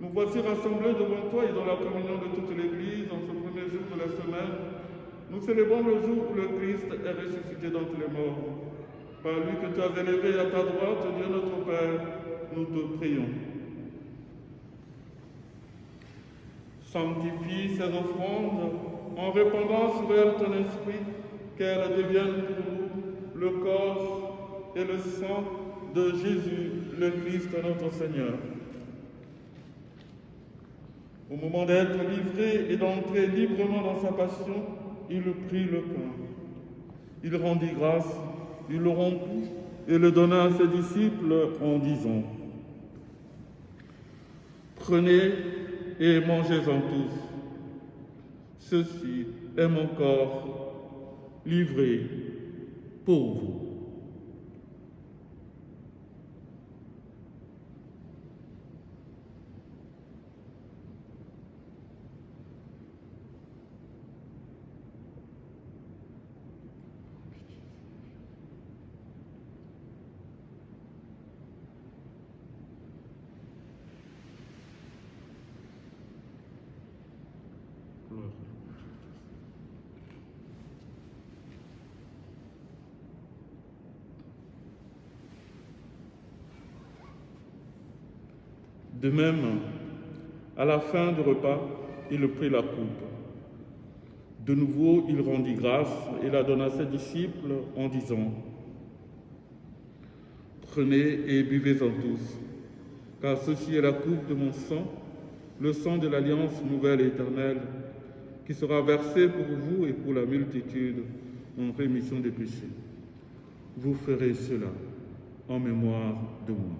Nous voici rassemblés devant toi et dans la communion de toute l'Église en ce premier jour de la semaine. Nous célébrons le jour où le Christ est ressuscité d'entre les morts. Par lui que tu as élevé à ta droite, Dieu notre Père, nous te prions. Sanctifie ces offrandes en répandant sur elles ton esprit, qu'elles deviennent pour nous le corps et le sang de Jésus, le Christ notre Seigneur. Au moment d'être livré et d'entrer librement dans sa passion, il prit le pain. Il rendit grâce, il le rompit et le donna à ses disciples en disant : Prenez et mangez-en tous. Ceci est mon corps livré pour vous. De même, à la fin du repas, il prit la coupe. De nouveau, il rendit grâce et la donna à ses disciples en disant : Prenez et buvez-en tous, car ceci est la coupe de mon sang, le sang de l'alliance nouvelle et éternelle, qui sera versé pour vous et pour la multitude en rémission des péchés. Vous ferez cela en mémoire de moi.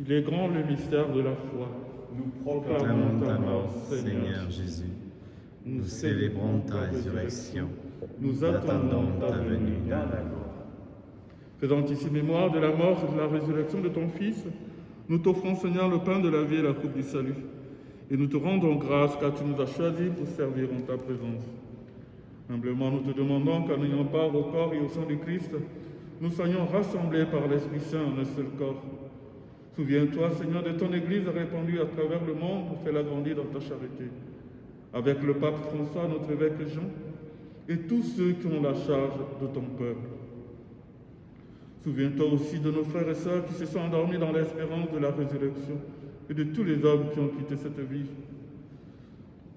Il est grand le mystère de la foi. Nous Proclamons ta mort, Seigneur Jésus. Nous célébrons ta résurrection. Nous attendons ta venue dans la gloire. Faisant ici mémoire de la mort et de la résurrection de ton Fils, nous t'offrons, Seigneur, le pain de la vie et la coupe du salut. Et nous te rendons grâce car tu nous as choisis pour servir en ta présence. Humblement, nous te demandons qu'en ayant part au corps et au sang du Christ, nous soyons rassemblés par l'Esprit Saint en un seul corps. Souviens-toi, Seigneur, de ton Église répandue à travers le monde pour faire l'agrandir dans ta charité. Avec le pape François, notre évêque Jean, et tous ceux qui ont la charge de ton peuple. Souviens-toi aussi de nos frères et sœurs qui se sont endormis dans l'espérance de la résurrection et de tous les hommes qui ont quitté cette vie.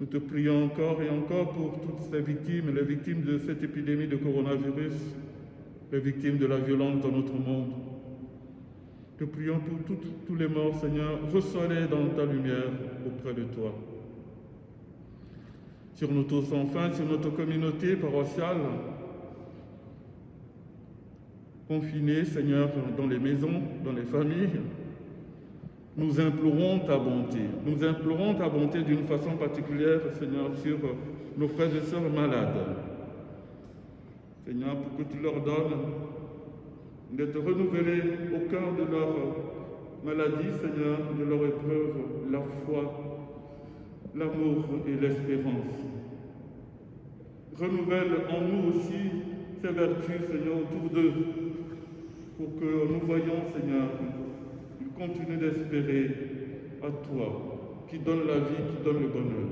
Nous te prions encore et encore pour toutes ces victimes, les victimes de cette épidémie de coronavirus, les victimes de la violence dans notre monde. Te prions pour tous les morts, Seigneur, reçois-les dans ta lumière auprès de toi. Sur nous tous, enfin, sur notre communauté paroissiale, confinée, Seigneur, dans les maisons, dans les familles, nous implorons ta bonté. Nous implorons ta bonté d'une façon particulière, Seigneur, sur nos frères et sœurs malades. Seigneur, pour que tu leur donnes d'être renouvelés au cœur de leur maladie, Seigneur, de leur épreuve, la foi, l'amour et l'espérance. Renouvelle en nous aussi ces vertus, Seigneur, autour d'eux, pour que nous voyions, Seigneur, ils continuent d'espérer à toi, qui donne la vie, qui donne le bonheur.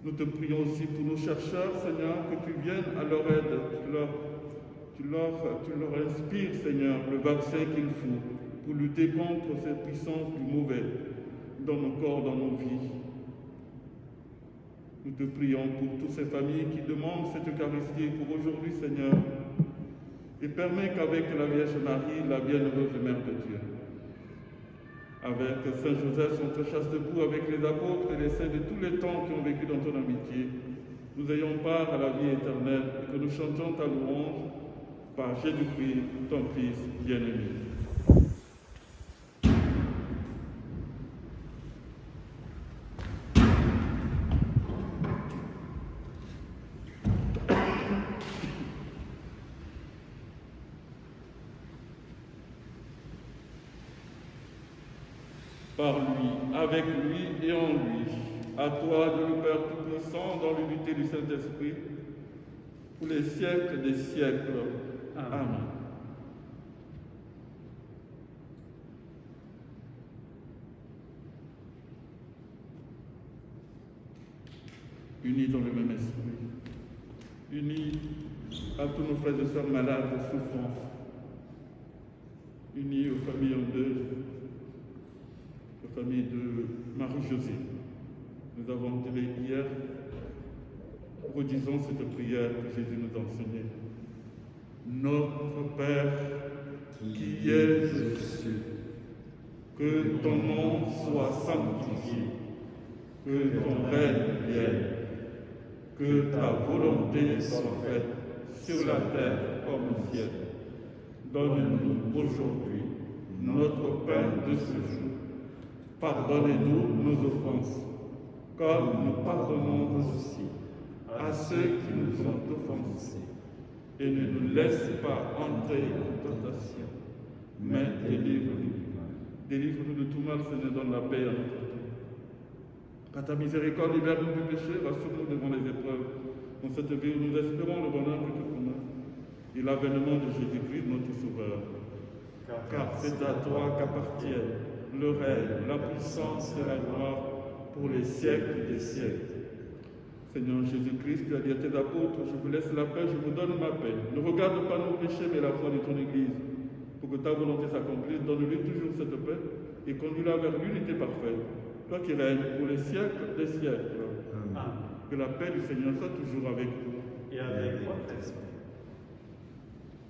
Nous te prions aussi pour nos chercheurs, Seigneur, que tu viennes à leur aide, tu leur inspires, Seigneur, le vaccin qu'il faut pour lutter contre ces puissances du mauvais dans nos corps, dans nos vies. Nous te prions pour toutes ces familles qui demandent cette Eucharistie pour aujourd'hui, Seigneur, et permets qu'avec la Vierge Marie, la bienheureuse Mère de Dieu, avec Saint Joseph, son très chaste époux, avec les apôtres et les saints de tous les temps qui ont vécu dans ton amitié, nous ayons part à la vie éternelle et que nous chantions ta louange par Jésus-Christ, ton Fils bien-aimé. Par lui, avec lui et en lui, à toi, Dieu le Père Tout-Puissant, dans l'unité du Saint-Esprit, pour les siècles des siècles. Amen. Unis dans le même esprit, unis à tous nos frères et sœurs malades et souffrants, unis aux familles en deuil, famille de Marie-Josée. Nous avons enterré hier, redisons cette prière que Jésus nous a enseignée. Notre Père, qui es aux cieux, que ton nom soit sanctifié, que ton règne vienne, que ta volonté soit faite sur la terre comme au ciel. Donne-nous aujourd'hui notre pain de ce jour. Pardonnez-nous nos offenses, comme nous pardonnons aussi à ceux qui nous ont offensés. Et ne nous laisse pas entrer en tentation, mais délivre-nous. Délivre-nous de tout mal, Seigneur, donne la paix à notre temps. Par ta miséricorde, libère-nous du péché, rassure-nous devant les épreuves. Dans cette vie où nous espérons le bonheur que tu promets et l'avènement de Jésus-Christ, notre Sauveur. Car c'est à toi qu'appartiennent le règne, la puissance et la gloire pour les siècles des siècles. Seigneur Jésus-Christ, tu as dit à tes apôtres, je vous laisse la paix, je vous donne ma paix. Ne regarde pas nos péchés, mais la foi de ton Église. Pour que ta volonté s'accomplisse, donne-lui toujours cette paix et conduis-la vers l'unité parfaite. Toi qui règnes pour les siècles des siècles. Amen. Que la paix du Seigneur soit toujours avec vous. Et avec votre esprit.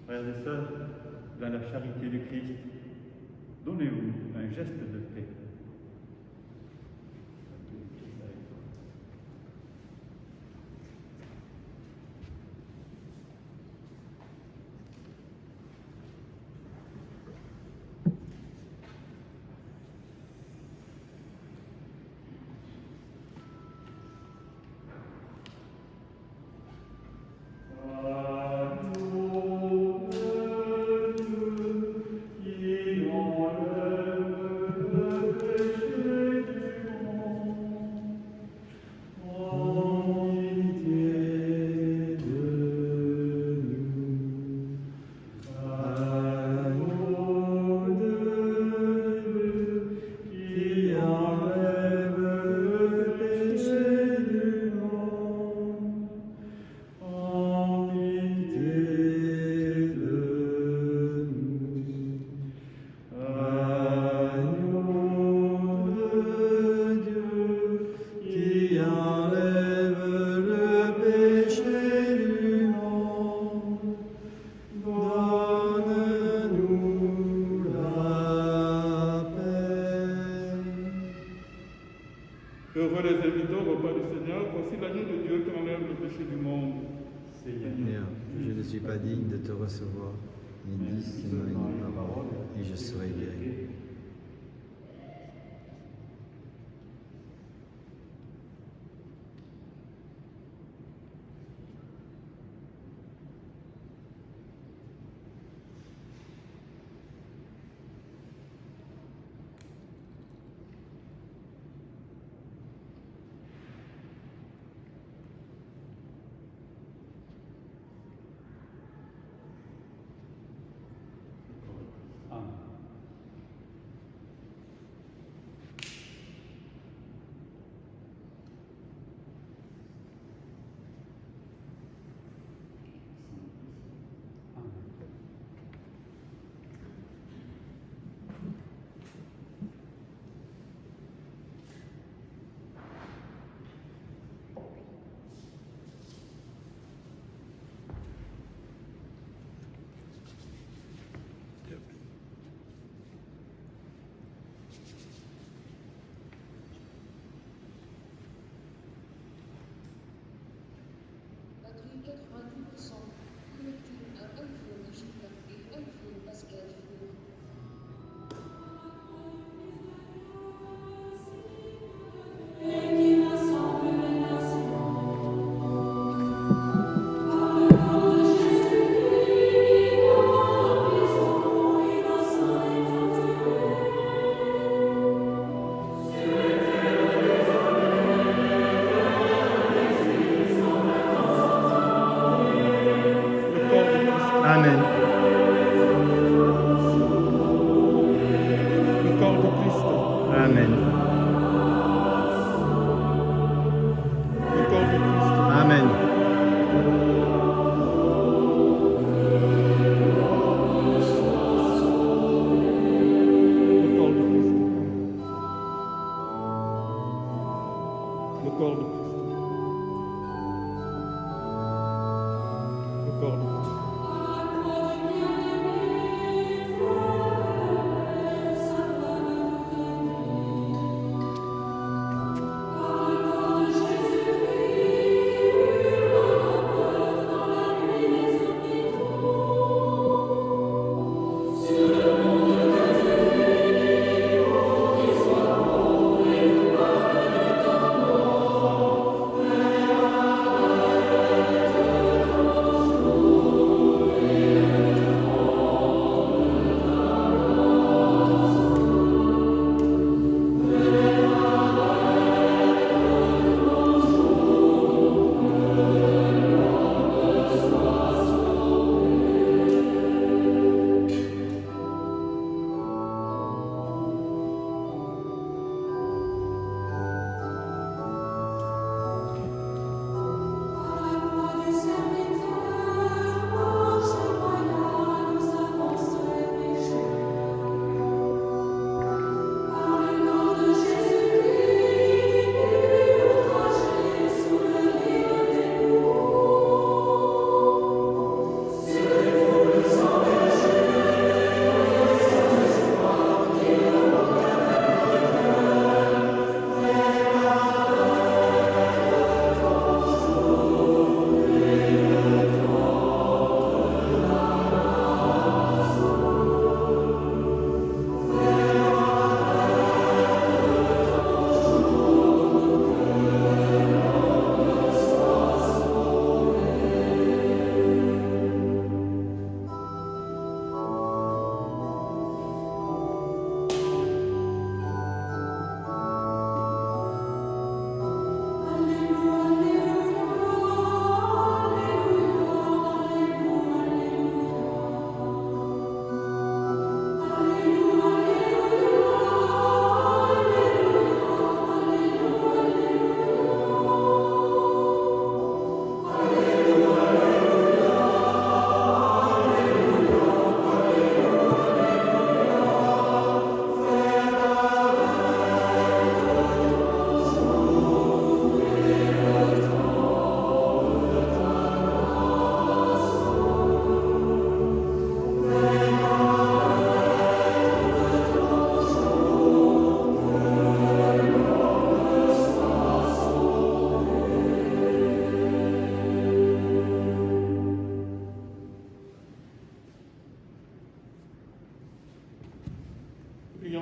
Frères et sœurs, dans la charité du Christ, donnez-vous un geste de paix. Qui Heureux les invités au repas du Seigneur. Voici l'agneau de Dieu qui enlève le péché du monde. Seigneur, je ne suis pas digne de te recevoir, mais dis seulement une parole, et je serai guéri. Amen. Batterie 90%. Connecté à iPhone Gilbert et iPhone Pascal Four. Amen. Le corps de Christ. Amen. Le corps de Christ. Amen. Le corps de Christ. Le corps de Christ. Le corps de Christ.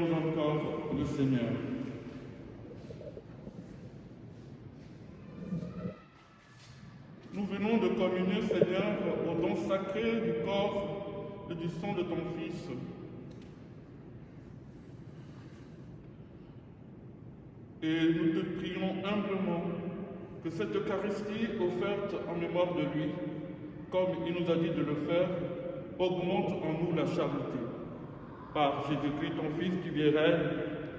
Prions encore le Seigneur. Nous venons de communier, Seigneur, au don sacré du corps et du sang de ton Fils. Et nous te prions humblement que cette Eucharistie offerte en mémoire de lui, comme il nous a dit de le faire, augmente en nous la charité. Par Jésus-Christ, ton Fils, qui vit et règne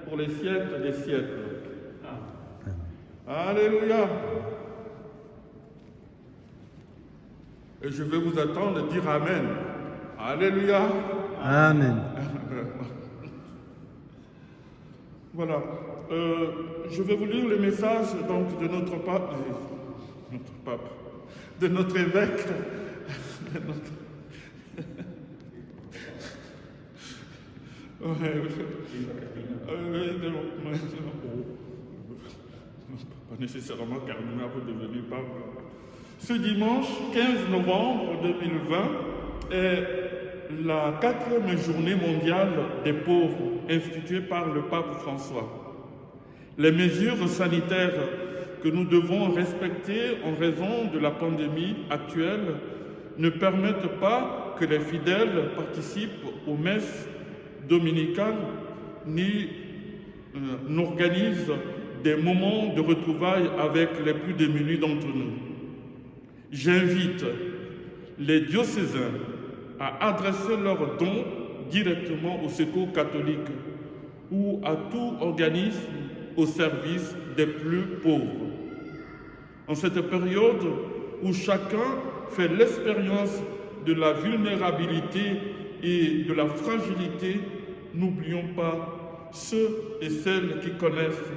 pour les siècles des siècles. Amen. Alléluia. Et je vais vous attendre de dire Amen. Alléluia. Amen. Voilà. Je vais vous lire le message donc, de notre pape, de notre évêque, pas nécessairement cardinal pour devenir pape. Ce dimanche 15 novembre 2020 est la 4e journée mondiale des pauvres instituée par le pape François. Les mesures sanitaires que nous devons respecter en raison de la pandémie actuelle ne permettent pas que les fidèles participent aux messes dominicales ni n'organisent des moments de retrouvailles avec les plus démunis d'entre nous. J'invite les diocésains à adresser leurs dons directement au Secours catholique ou à tout organisme au service des plus pauvres. En cette période où chacun fait l'expérience de la vulnérabilité et de la fragilité, n'oublions pas ceux et celles qui connaissent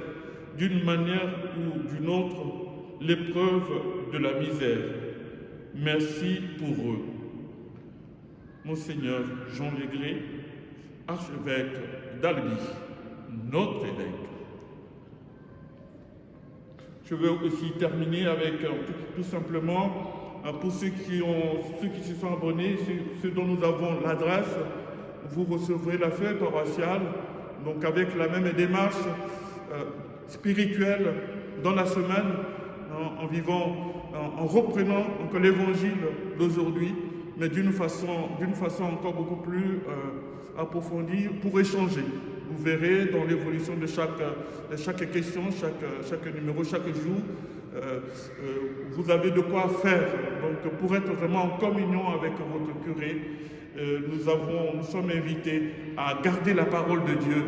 d'une manière ou d'une autre l'épreuve de la misère. Merci pour eux. Monseigneur Jean Légré, archevêque d'Albi, notre évêque. Je veux aussi terminer avec tout simplement, pour ceux qui se sont abonnés, ceux dont nous avons l'adresse, vous recevrez la feuille paroissiale, donc avec la même démarche spirituelle dans la semaine, en vivant, en reprenant encore l'évangile d'aujourd'hui, mais d'une façon encore beaucoup plus approfondie pour échanger. Vous verrez dans l'évolution de chaque question, chaque numéro, chaque jour, vous avez de quoi faire. Donc pour être vraiment en communion avec votre curé, nous sommes invités à garder la parole de Dieu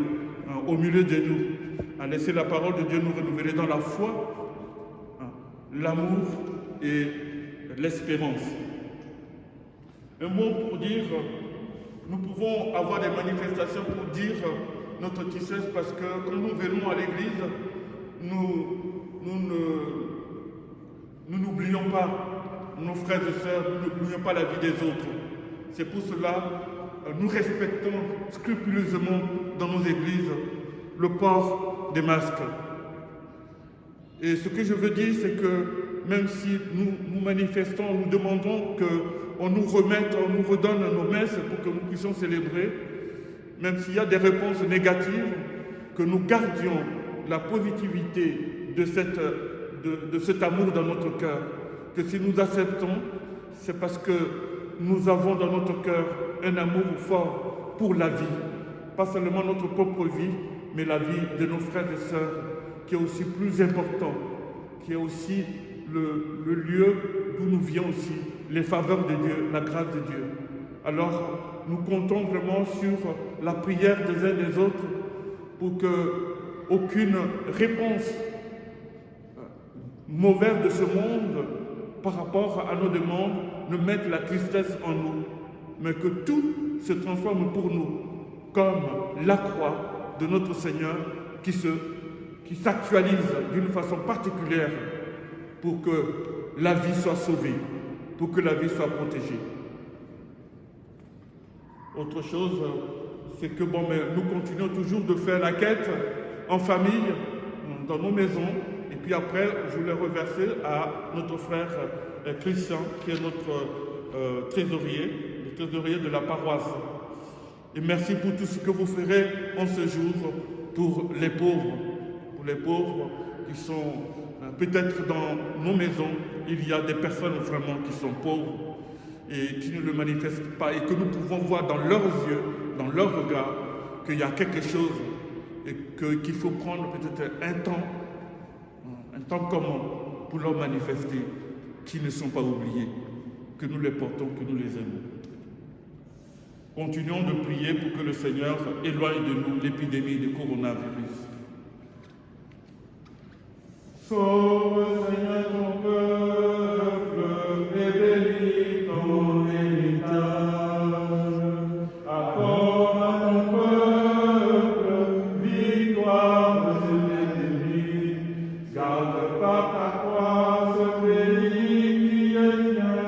au milieu de nous, à laisser la parole de Dieu nous renouveler dans la foi, l'amour et l'espérance. Un mot pour dire, nous pouvons avoir des manifestations pour dire notre tristesse parce que quand nous venons à l'église, nous n'oublions pas nos frères et sœurs, nous n'oublions pas la vie des autres. C'est pour cela que nous respectons scrupuleusement dans nos églises le port des masques. Et ce que je veux dire, c'est que même si nous manifestons, nous demandons qu'on nous remette, on nous redonne nos messes pour que nous puissions célébrer, même s'il y a des réponses négatives, que nous gardions la positivité de cet amour dans notre cœur. Que si nous acceptons, c'est parce que nous avons dans notre cœur un amour fort pour la vie. Pas seulement notre propre vie, mais la vie de nos frères et sœurs, qui est aussi plus important, qui est aussi le lieu d'où nous vient aussi les faveurs de Dieu, la grâce de Dieu. Alors, nous comptons vraiment sur la prière des uns des autres pour qu'aucune réponse mauvaise de ce monde par rapport à nos demandes ne mette la tristesse en nous, mais que tout se transforme pour nous comme la croix de notre Seigneur qui s'actualise d'une façon particulière pour que la vie soit sauvée, pour que la vie soit protégée. Autre chose, c'est que nous continuons toujours de faire la quête en famille, dans nos maisons, et puis après, je voulais reverser à notre frère Christian, qui est notre trésorier, le trésorier de la paroisse. Et merci pour tout ce que vous ferez en ce jour pour les pauvres qui sont peut-être dans nos maisons. Il y a des personnes vraiment qui sont pauvres et qui ne le manifestent pas et que nous pouvons voir dans leurs yeux, dans leur regard, qu'il y a quelque chose et qu'il faut prendre peut-être un temps commun pour leur manifester qu'ils ne sont pas oubliés, que nous les portons, que nous les aimons. Continuons de prier pour que le Seigneur éloigne de nous l'épidémie du coronavirus. Sauve, Seigneur, ton peuple et bénis ton héritage. Accorde à ton peuple victoire sur l'ennemi. Garde par ta croix ce pays qui est tien.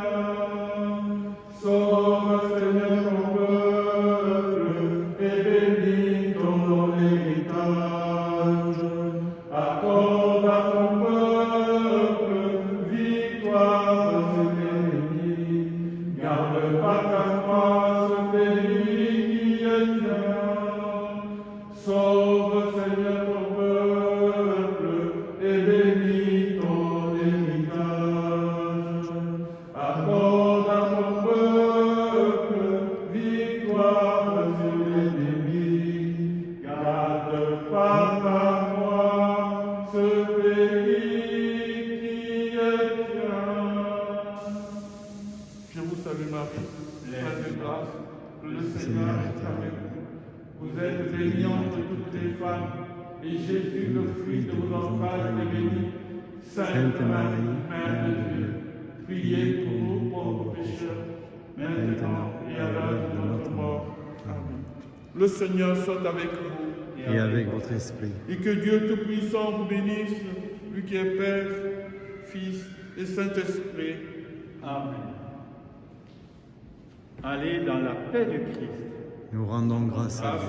Sauve, Seigneur, ton peuple et bénis ton héritage. Accorde à ton victoire sur l'ennemi. Garde par ta croix ce pays qui est tien. Sauve, Seigneur, ton peuple et bénis ton héritage. Accorde à ton peuple victoire sur l'ennemi. Garde par ta croix ce pays qui est tien. Je vous salue Marie, pleine de grâce, le Seigneur est avec vous. Vous êtes bénie entre toutes les femmes, et Jésus, le fruit de vos entrailles, est béni. Sainte Marie, Mère de Dieu, priez pour nous pauvres pécheurs, maintenant et à l'heure de notre mort. Amen. Le Seigneur soit avec vous Et avec votre esprit. et que Dieu Tout-Puissant vous bénisse, lui qui est Père, Fils et Saint-Esprit. Amen. Allez dans la paix du Christ. Nous rendons grâce à Dieu.